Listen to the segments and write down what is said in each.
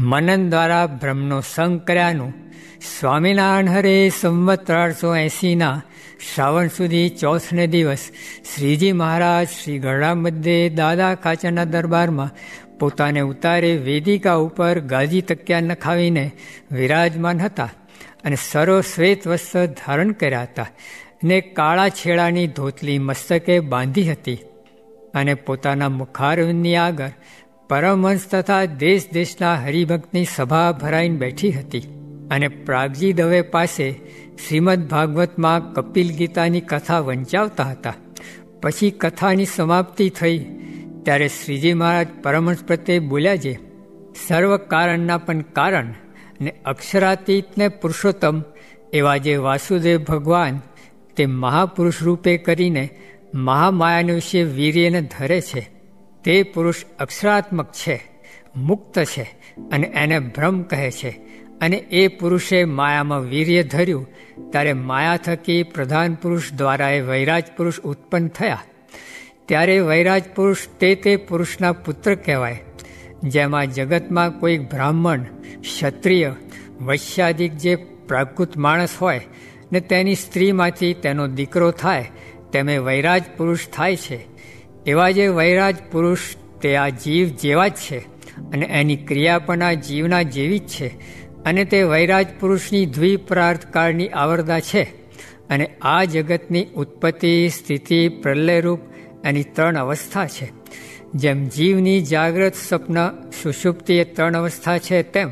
મનન દ્વારા બ્રહ્મનો સંગ કર્યાનું સ્વામિનારાયણ હરે સંવત 1880 શ્રાવણ સુધી ચોથને દિવસ શ્રીજી મહારાજ શ્રી ગરડા મધ્યે દાદા ખાચરના દરબારમાં પોતાને ઉતારે વેદિકા ઉપર ગાજી તકિયા નખાવીને વિરાજમાન હતા અને સરો શ્વેત વસ્ત્ર ધારણ કર્યા હતા ને કાળા છેડાની ધોતલી મસ્તકે બાંધી હતી અને પોતાના મુખારવિંદની આગળ પરમહંસ તથા દેશ દેશના હરિભક્તની સભા ભરાઈને બેઠી હતી અને પ્રાગજી દવે પાસે શ્રીમદ ભાગવતમાં કપિલ ગીતાની કથા વંચાવતા હતા. પછી કથાની સમાપ્તિ થઈ ત્યારે શ્રીજી મહારાજ પરમહંસ પ્રત્યે બોલ્યા છે, સર્વ કારણના પણ કારણ ને અક્ષરાતીત ને પુરુષોત્તમ એવા જે વાસુદેવ ભગવાન તે મહાપુરુષ રૂપે કરીને મહામાયાને વિશે વીર્યને ધરે છે. તે પુરુષ અક્ષરાત્મક છે, મુક્ત છે અને એને બ્રહ્મ કહે છે. અને એ પુરુષે માયામાં વીર્ય ધર્યું ત્યારે માયા થકી પ્રધાન પુરુષ દ્વારા એ વૈરાજ પુરુષ ઉત્પન્ન થયા. ત્યારે વૈરાજ પુરુષ તે પુરુષના પુત્ર કહેવાય. જેમાં જગતમાં કોઈ બ્રાહ્મણ, ક્ષત્રિય, વૈશ્યાદિક જે પ્રાકૃત માણસ હોય ને તેની સ્ત્રીમાંથી તેનો દીકરો થાય તેમે વૈરાજ પુરુષ થાય છે. એવા જે વૈરાજ પુરુષ તે આ જીવ જેવા જ છે અને એની ક્રિયા પણ આ જીવના જેવી જ છે. અને તે વૈરાજ પુરુષની દ્વિપરાર્થકાળની આવરદા છે. અને આ જગતની ઉત્પત્તિ, સ્થિતિ, પ્રલયરૂપ એની 3 અવસ્થા છે. જેમ જીવની જાગ્રત, સ્વપ્ન, સુષુપ્તિ એ 3 અવસ્થા છે તેમ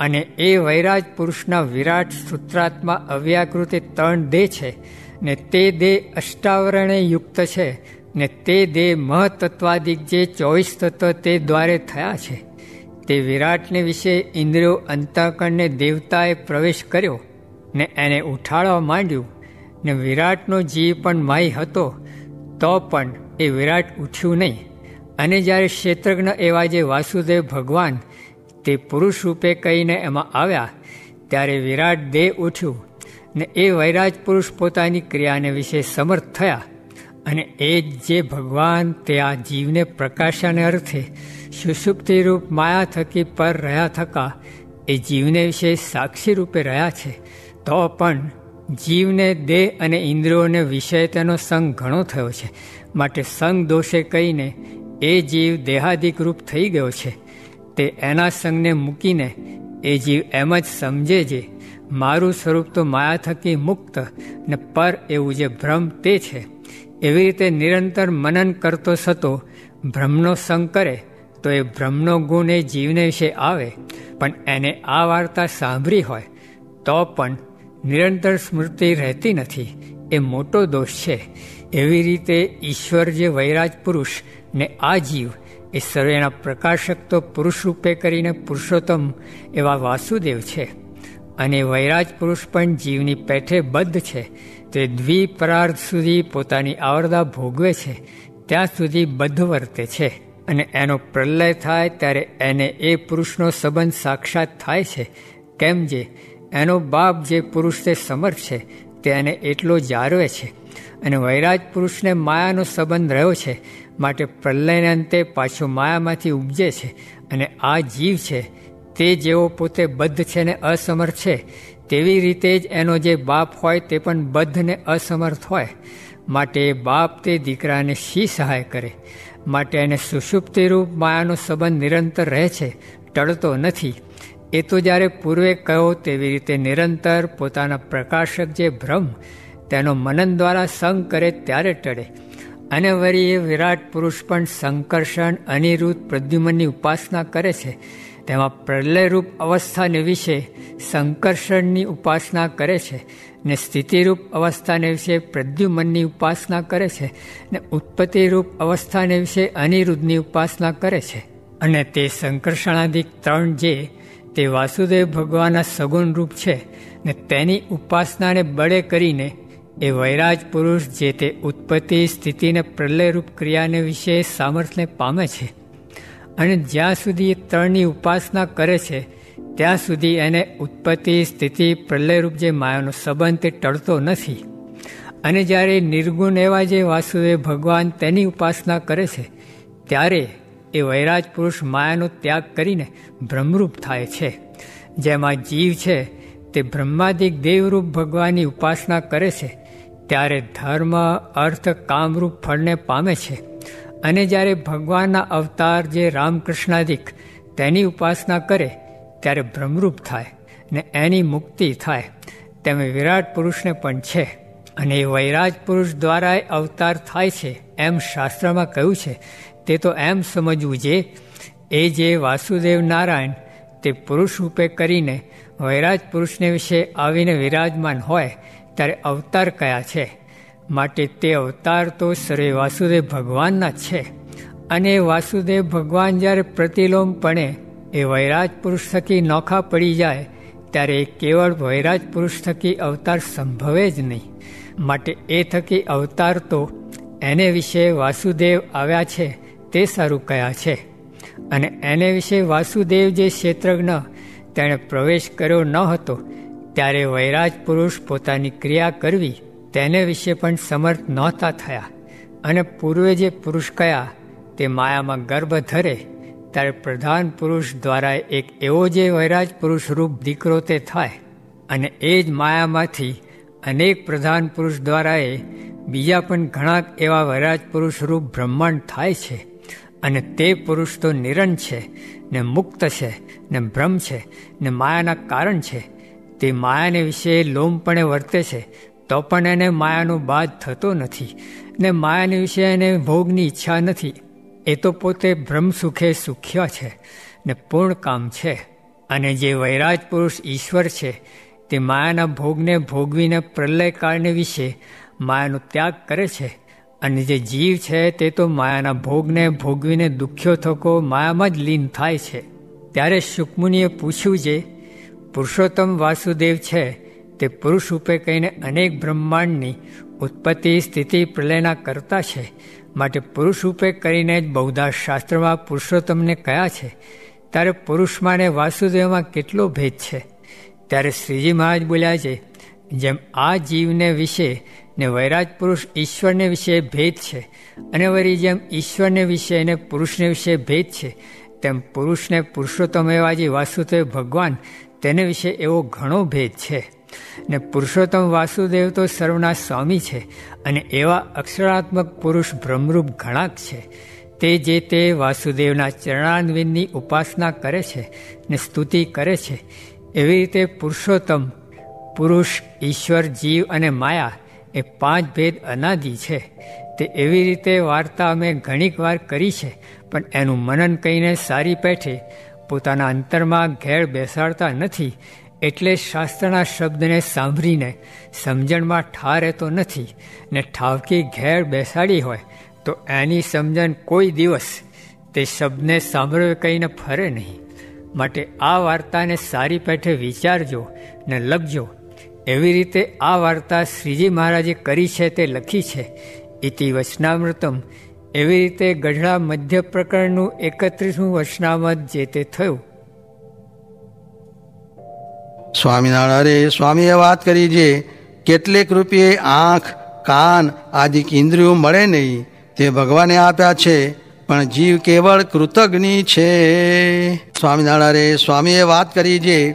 અને એ વૈરાજ પુરુષના વિરાટ સૂત્રાત્મા અવ્યાકૃત 3 દેહ છે ને તે દેહ અષ્ટાવરણે યુક્ત છે ને તે દેહ મહતત્વાદિક જે 24 તત્વ તે દ્વારે થયા છે. તે વિરાટને વિશે ઇન્દ્રિયો અંતઃકરણને દેવતાએ પ્રવેશ કર્યો ને એને ઉઠાડવા માંડ્યું ને વિરાટનો જીવ પણ માય હતો તો પણ એ વિરાટ ઉઠ્યું નહીં. અને જ્યારે ક્ષેત્રજ્ઞ એવા જે વાસુદેવ ભગવાન તે પુરુષ રૂપે કહીને એમાં આવ્યા ત્યારે વિરાટ દેહ ઉઠ્યું ને એ વૈરાજ પુરુષ પોતાની ક્રિયાને વિશે સમર્થ થયા. અને એ જ જે ભગવાન તે આ જીવને પ્રકાશાને અર્થે સુષુપ્તિરૂપ માયા થકી પર રહ્યા થકા એ જીવને વિશે સાક્ષી રૂપે રહ્યા છે. તો પણ જીવને દેહ અને ઇન્દ્રિયોને વિષય તેનો સંગ ઘણો થયો છે. માટે સંગ દોષે કહીને એ જીવ દેહાદિક રૂપ થઈ ગયો છે. તે એના સંગને મૂકીને એ જીવ એમ જ સમજે છે મારું સ્વરૂપ તો માયા થકી મુક્ત ને પર એવું જે ભ્રમ તે છે. એવી રીતે નિરંતર મનન કરતો થતો બ્રહ્મનો સંગ કરે તો એ બ્રહ્મનો ગુણ એ જીવને વિશે આવે. પણ એને આ વાર્તા સાંભળી હોય તો પણ નિરંતર સ્મૃતિ રહેતી નથી. એ મોટો દોષ છે. એવી રીતે ઈશ્વર જે વૈરાજ પુરુષ ને આ જીવ એ સર્વેના પ્રકાશક તો પુરુષ રૂપે કરીને પુરુષોત્તમ એવા વાસુદેવ છે. અને વૈરાજ પુરુષ પણ જીવની પેઠે બદ્ધ છે. તે દ્વિપરાર્થ સુધી પોતાની આવરદા ભોગવે છે ત્યાં સુધી બદ્ધ વર્તે છે. અને એનો પ્રલય થાય ત્યારે એને એ પુરુષનો સંબંધ સાક્ષાત થાય છે. કેમ જે એનો બાપ જે પુરુષ તે સમર્થ છે તે એને એટલો જાળવે છે. અને વૈરાજ પુરુષને માયાનો સંબંધ રહ્યો છે માટે પ્રલયને અંતે પાછો માયામાંથી ઉપજે છે. અને આ જીવ છે તે જેવો પોતે બદ્ધ છે ને અસમર્થ છે તેવી રીતે જ એનો જે બાપ હોય તે પણ બદ્ધ ને અસમર્થ હોય. માટે બાપ તે દીકરાને શી સહાય કરે. માટે એને સુષુપ્તિરૂપ માયાનો સંબંધ નિરંતર રહે છે, ટળતો નથી. એ તો જ્યારે પૂર્વે કહ્યો તેવી રીતે નિરંતર પોતાના પ્રકાશક જે બ્રહ્મ તેનો મનન દ્વારા સંગ કરે ત્યારે ટળે. અને વળી એ વિરાટ પુરુષ પણ સંકર્ષણ, અનિરુદ્ધ, પ્રદ્યુમ્નની ઉપાસના કરે છે. તેમાં પ્રલયરૂપ અવસ્થાને વિશે સંકર્ષણની ઉપાસના કરે છે ને સ્થિતિરૂપ અવસ્થાને વિશે પ્રદ્યુમ્નની ઉપાસના કરે છે ને ઉત્પત્તિરૂપ અવસ્થાને વિશે અનિરુદ્ધની ઉપાસના કરે છે. અને તે સંકર્ષણાદિક 3 જે તે વાસુદેવ ભગવાનના સગુણ રૂપ છે ને તેની ઉપાસનાને બળે કરીને એ વૈરાજ પુરુષ જે તે ઉત્પત્તિ, સ્થિતિને પ્રલયરૂપ ક્રિયાને વિશે સામર્થ્યને પામે છે. અને જ્યાં સુધી એ 3ની ઉપાસના કરે છે ત્યાં સુધી એને ઉત્પત્તિ, સ્થિતિ, પ્રલયરૂપ જે માયાનો સંબંધ તે ટળતો નથી. અને જ્યારે નિર્ગુણ એવા જે વાસુદેવ ભગવાન તેની ઉપાસના કરે છે ત્યારે એ વૈરાજ પુરુષ માયાનો ત્યાગ કરીને બ્રહ્મરૂપ થાય છે. જેમાં જીવ છે તે બ્રહ્માદિક દેવરૂપ ભગવાનની ઉપાસના કરે છે ત્યારે ધર્મ અર્થ કામરૂપ ફળને પામે છે. અને જ્યારે ભગવાનના અવતાર જે રામકૃષ્ણાદિક તેની ઉપાસના કરે ત્યારે બ્રહ્મરૂપ થાય ને એની મુક્તિ થાય. તેમ વિરાટ પુરુષને પણ છે. અને એ વૈરાજ પુરુષ દ્વારા અવતાર થાય છે એમ શાસ્ત્રમાં કહ્યું છે. તે તો એમ સમજવું જે એ જે વાસુદેવ નારાયણ તે પુરુષ રૂપે કરીને વૈરાજ પુરુષને વિશે આવીને વિરાજમાન હોય ત્યારે અવતાર કયા છે. માટે તે અવતાર તો સર્વે વાસુદેવ ભગવાનના જ છે. અને વાસુદેવ ભગવાન જ્યારે પ્રતિલોમપણે એ વૈરાજ પુરુષ થકી નોખા પડી જાય ત્યારે એ કેવળ વૈરાજ પુરુષ થકી અવતાર સંભવે જ નહીં. માટે એ થકી અવતાર તો એને વિશે વાસુદેવ આવ્યા છે તે સારું કયા છે. અને એને વિશે વાસુદેવ જે ક્ષેત્રજ્ઞ તેણે પ્રવેશ કર્યો ન હતો ત્યારે વૈરાજ પુરુષ પોતાની ક્રિયા કરવી તેને વિશે પણ સમર્થ નહોતા થયા. અને પૂર્વે જે પુરુષ કયા તે માયામાં ગર્ભ ધરે ત્યારે પ્રધાન પુરુષ દ્વારા એક એવો જે વૈરાજ પુરુષ રૂપ દીકરો તે થાય. અને એ જ માયામાંથી અનેક પ્રધાન પુરુષ દ્વારા બીજા પણ ઘણા એવા વૈરાજ પુરુષ રૂપ બ્રહ્માંડ થાય છે. અને તે પુરુષ તો નિરંત છે ને મુક્ત છે ને બ્રહ્મ છે ને માયાના કારણ છે. તે માયાને વિશે લોમપણે વર્તે છે તો પણ એને માયાનો બાદ થતો નથી ને માયાને વિશે એને ભોગની ઈચ્છા નથી. એ તો પોતે બ્રહ્મ સુખે સુખ્ય છે ને પૂર્ણ કામ છે. અને જે વૈરાજ પુરુષ ઈશ્વર છે તે માયાના ભોગને ભોગવીને પ્રલયકાળને વિશે માયાનો ત્યાગ કરે છે. અને જે જીવ છે તે તો માયાના ભોગને ભોગવીને દુખ્યો થકો માયામાં જ લીન થાય છે. ત્યારે શુકમુનિએ પૂછ્યું જે પુરુષોત્તમ વાસુદેવ છે તે પુરુષ રૂપે કહીને અનેક બ્રહ્માંડની ઉત્પત્તિ સ્થિતિ પ્રલયના કરતા છે. માટે પુરુષ રૂપે કરીને જ બહુધા શાસ્ત્રમાં પુરુષોત્તમને કયા છે. ત્યારે પુરુષમાં ને વાસુદેવમાં કેટલો ભેદ છે. ત્યારે શ્રીજી મહારાજ બોલ્યા છે જેમ આ જીવને વિશે ને વૈરાજ પુરુષ ઈશ્વરને વિશે ભેદ છે અને વળી જેમ ઈશ્વરને વિશે અને પુરુષને વિશે ભેદ છે તેમ પુરુષને પુરુષોત્તમ એવા જે વાસુદેવ ભગવાન તેને વિશે એવો ઘણો ભેદ છે. ને પુરુષોત્તમ વાસુદેવ તો સર્વના સ્વામી છે અને એવા અક્ષરાત્મક પુરુષ બ્રહ્મરૂપ ઘણાક છે. તે જે તે વાસુદેવના ચરણાન્વિનની ઉપાસના કરે છે ને સ્તુતિ કરે છે. એવી રીતે પુરુષોત્તમ પુરુષ ઈશ્વર જીવ અને માયા એ પાંચ ભેદ અનાદિ છે. તે એવી રીતે વાર્તા અમે ઘણીક વાર કરી છે પણ એનું મનન કહીને સારી પેઠે પોતાના અંતરમાં ઘેર બેસાડતા નથી. એટલે શાસ્ત્રના શબ્દને સાંભળીને સમજણમાં ઠાર રહેતો નથી ને ઠાવકી ઘેર બેસાડી હોય તો એની સમજણ કોઈ દિવસ તે શબ્દને સાંભળવે કહીને ફરે નહીં. માટે આ વાર્તાને સારી પેઠે વિચારજો ને લખજો. એવી રીતે આ વાર્તા શ્રીજી મહારાજે કરી છે તે લખી છે. ઇતિ વચનામૃતમ. એવી રીતે ગઢડા મધ્ય પ્રકરણનું 31મું વચનામૃત જે તે થયું. સ્વામિનારાયણ સ્વામીએ વાત કરી છે કેટલેક રૂપિયે આંખ કાન આદિ ઇન્દ્રિયો મળે નહીં તે ભગવાને આપ્યા છે પણ જીવ કેવળ કૃતજ્ઞ છે. સ્વામિનારાયણ સ્વામીએ વાત કરી છે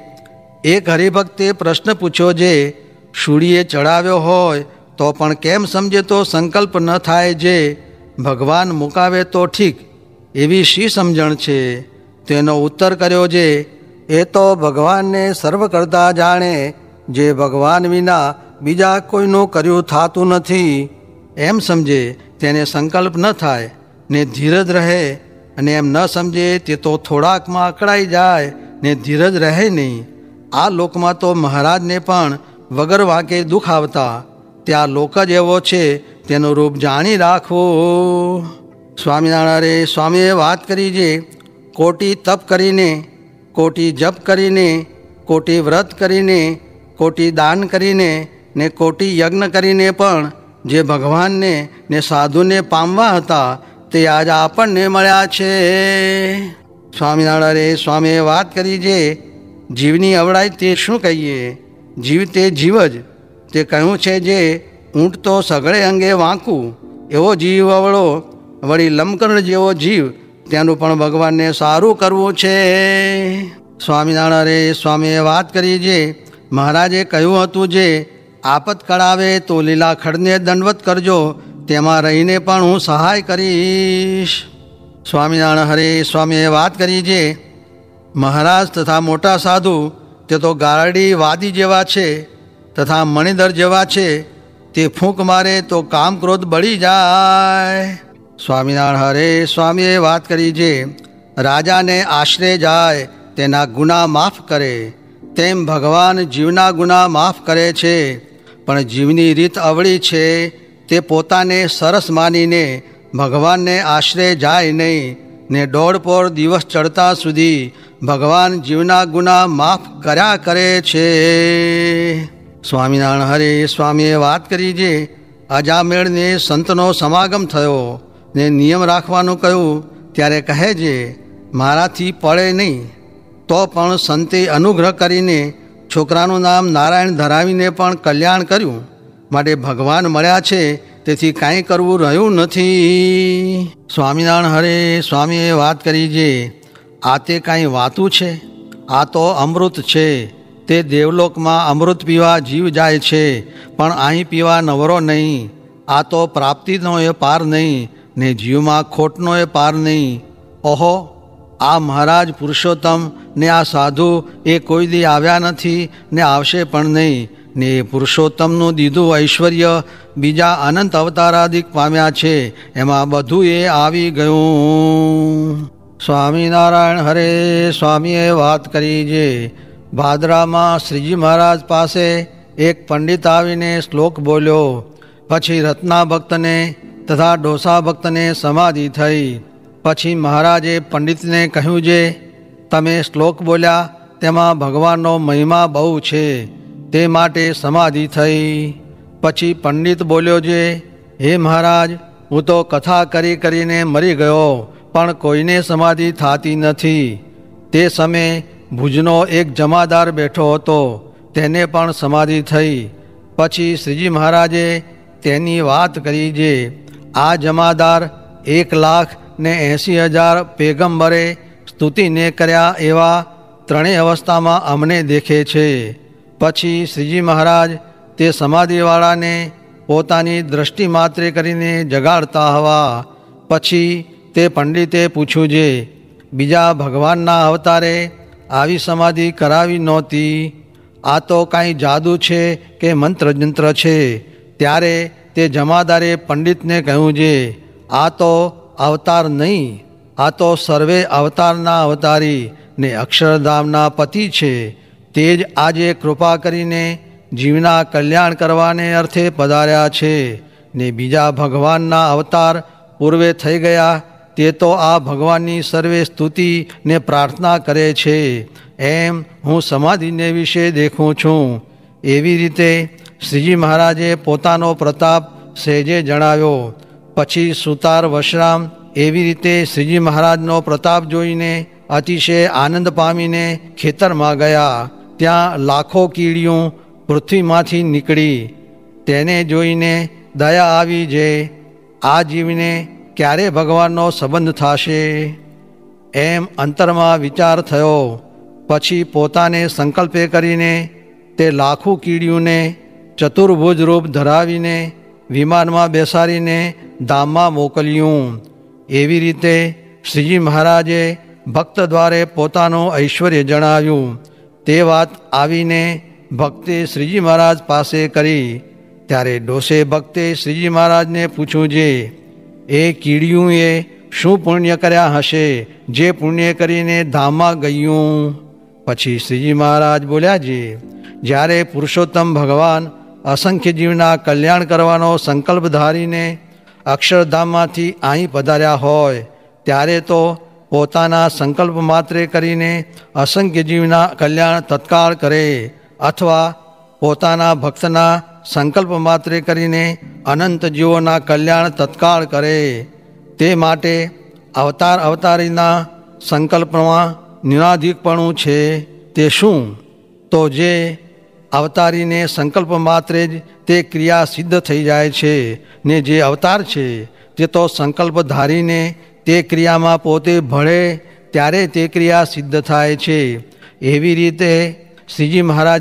એક હરિભક્તે પ્રશ્ન પૂછ્યો જે શૂળીએ ચડાવ્યો હોય તો પણ કેમ સમજે તો સંકલ્પ ન થાય જે ભગવાન મુકાવે તો ઠીક એવી શી સમજણ છે. તેનો ઉત્તર કર્યો જે એ તો ભગવાનને સર્વ કરતા જાણે જે ભગવાન વિના બીજા કોઈનું કર્યું થતું નથી એમ સમજે તેને સંકલ્પ ન થાય ને ધીરજ રહે. અને એમ ન સમજે તે તો થોડાકમાં અકળાઈ જાય ને ધીરજ રહે નહીં. આ લોકમાં તો મહારાજને પણ વગર વાંકે દુઃખ આવતા. ત્યાં લોક જ એવો છે તેનું રૂપ જાણી રાખવું. સ્વામિનારાયણ સ્વામીએ વાત કરી છે કોટી તપ કરીને કોટી જપ કરીને કોટી વ્રત કરીને કોટી દાન કરીને ને કોટી યજ્ઞ કરીને પણ જે ભગવાનને ને સાધુને પામવા હતા તે આજ આપણને મળ્યા છે. સ્વામિનારાયણ સ્વામીએ વાત કરી છે જીવની અવળાઈ તે શું કહીએ. જીવ તે જીવ જ. તે કહ્યું છે જે ઊંટ તો સગળે અંગે વાંકું એવો જીવ અવળો વળી લંબકર્ણ જેવો જીવ તેનું પણ ભગવાનને સારું કરવું છે. સ્વામિનારાયણ સ્વામીએ વાત કરી જે મહારાજે કહ્યું હતું, જે આપત કળાવે તો લીલા ખડને દંડવત કરજો, તેમાં રહીને પણ હું સહાય કરીશ. સ્વામિનારાયણ હરે સ્વામીએ વાત કરી જે મહારાજ તથા મોટા સાધુ તે તો ગારડી વાદી જેવા છે તથા મણિધર જેવા છે, તે ફૂંક મારે તો કામ ક્રોધ બળી જાય. સ્વામિનારાયણ હરે સ્વામીએ વાત કરી જે રાજાને આશરે જાય તેના ગુના માફ કરે, તેમ ભગવાન જીવના ગુના માફ કરે છે. પણ જીવની રીત અવળી છે, તે પોતાને સરસ માનીને ભગવાનને આશરે જાય નહીં ને દોઢપોર દિવસ ચડતા સુધી ભગવાન જીવના ગુના માફ કર્યા કરે છે. સ્વામિનારાયણ હરે સ્વામીએ વાત કરી જે અજામેળને સંતનો સમાગમ થયો ને નિયમ રાખવાનું કહ્યું, ત્યારે કહે છે મારાથી પડે નહીં, તો પણ સંતે અનુગ્રહ કરીને છોકરાનું નામ નારાયણ ધરાવીને પણ કલ્યાણ કર્યું. માટે ભગવાન મળ્યા છે, તેથી કાંઈ કરવું રહ્યું નથી. સ્વામિનારાયણ હરે સ્વામીએ વાત કરી જે આ તે કાંઈ વાતું છે, આ તો અમૃત છે. તે દેવલોકમાં અમૃત પીવા જીવ જાય છે, પણ અહીં પીવા નવરો નહીં. આ તો પ્રાપ્તિનો એ પાર નહીં ને જીવમાં ખોટનો એ પાર નહીં. ઓહો, આ મહારાજ પુરુષોત્તમ ને આ સાધુ એ કોઈ દી આવ્યા નથી ને આવશે પણ નહીં, ને પુરુષોત્તમનું દીધું ઐશ્વર્ય બીજા અનંત અવતારાદિક પામ્યા છે, એમાં બધું એ આવી ગયું. સ્વામિનારાયણ હરે સ્વામીએ વાત કરી જે ભાદરામાં શ્રીજી મહારાજ પાસે એક પંડિત આવીને શ્લોક બોલ્યો. પછી રત્ના ભક્તને તથા ડોસા ભક્તને સમાધિ થઈ. પછી મહારાજે પંડિતને કહ્યું, જે તમે શ્લોક બોલ્યા તેમાં ભગવાનનો મહિમા બહુ છે, તે માટે સમાધિ થઈ. પછી પંડિત બોલ્યો, જે હે મહારાજ, હું તો કથા કરી કરીને મરી ગયો, પણ કોઈને સમાધિ થતી નથી. તે સમયે ભુજનો એક જમાદાર બેઠો હતો, તેને પણ સમાધિ થઈ. પછી શ્રીજી મહારાજે તેની વાત કરી જે આ જમાદાર 1,80,000 પેગંબરે સ્તુતિને કર્યા એવા ત્રણેય અવસ્થામાં અમને દેખે છે. પછી શ્રીજી મહારાજ તે સમાધિવાળાને પોતાની દ્રષ્ટિ માત્રે કરીને જગાડતા હવા. પછી તે પંડિતે પૂછ્યું, જે બીજા ભગવાનના અવતારે આવી સમાધિ કરાવી નહોતી, આ તો કાંઈ જાદુ છે કે મંત્રજંત્ર છે. ત્યારે તે જમાદારે પંડિતને કહ્યું, જે આ તો અવતાર નહીં, આ તો સર્વે અવતારના અવતારી ને અક્ષરધામના પતિ છે. તે જ આજે કૃપા કરીને જીવના કલ્યાણ કરવાને અર્થે પધાર્યા છે, ને બીજા ભગવાનના અવતાર પૂર્વે થઈ ગયા, તે તો આ ભગવાનની સર્વે સ્તુતિ ને પ્રાર્થના કરે છે. એમ હું સમાધિને વિશે દેખું છું. એવી રીતે શ્રીજી મહારાજે પોતાનો પ્રતાપ સહેજે જણાવ્યો. પછી સુતાર વશરામ એવી રીતે શ્રીજી મહારાજનો પ્રતાપ જોઈને અતિશય આનંદ પામીને ખેતરમાં ગયા. ત્યાં લાખો કીડીયું પૃથ્વીમાંથી નીકળી. તેને જોઈને દયા આવી, જે આ જીવને ક્યારે ભગવાનનો સંબંધ થશે, એમ અંતરમાં વિચાર થયો. પછી પોતાને સંકલ્પે કરીને તે લાખો કીડીઓને ચતુર્ભુજ રૂપ ધરાવીને વિમાનમાં બેસાડીને ધામમાં મોકલ્યું. એવી રીતે શ્રીજી મહારાજે ભક્ત દ્વારે પોતાનું ઐશ્વર્ય જણાવ્યું. તે વાત આવીને ભક્તે શ્રીજી મહારાજ પાસે કરી. ત્યારે ડોસે ભક્તે શ્રીજી મહારાજને પૂછ્યું, જે એ કીડીઓએ શું પુણ્ય કર્યા હશે, જે પુણ્ય કરીને ધામમાં ગયું. પછી શ્રીજી મહારાજ બોલ્યા, જે જ્યારે પુરુષોત્તમ ભગવાન અસંખ્ય જીવના કલ્યાણ કરવાનો સંકલ્પ ધારીને અક્ષરધામમાંથી અહીં પધાર્યા હોય, ત્યારે તો પોતાના સંકલ્પ માત્રે કરીને અસંખ્ય જીવના કલ્યાણ તત્કાળ કરે, અથવા પોતાના ભક્તના સંકલ્પ માત્રે કરીને અનંત જીવોના કલ્યાણ તત્કાળ કરે. તે માટે અવતાર અવતારીના સંકલ્પમાં નિરાધિકપણું છે. તે શું? તો જે અવતારીને સંકલ્પ માત્રે જ તે ક્રિયા સિદ્ધ થઈ જાય છે, ને જે અવતાર છે તે તો સંકલ્પ ધારીને તે ક્રિયામાં પોતે ભળે ત્યારે તે ક્રિયા સિદ્ધ થાય છે. એવી રીતે શ્રીજી મહારાજ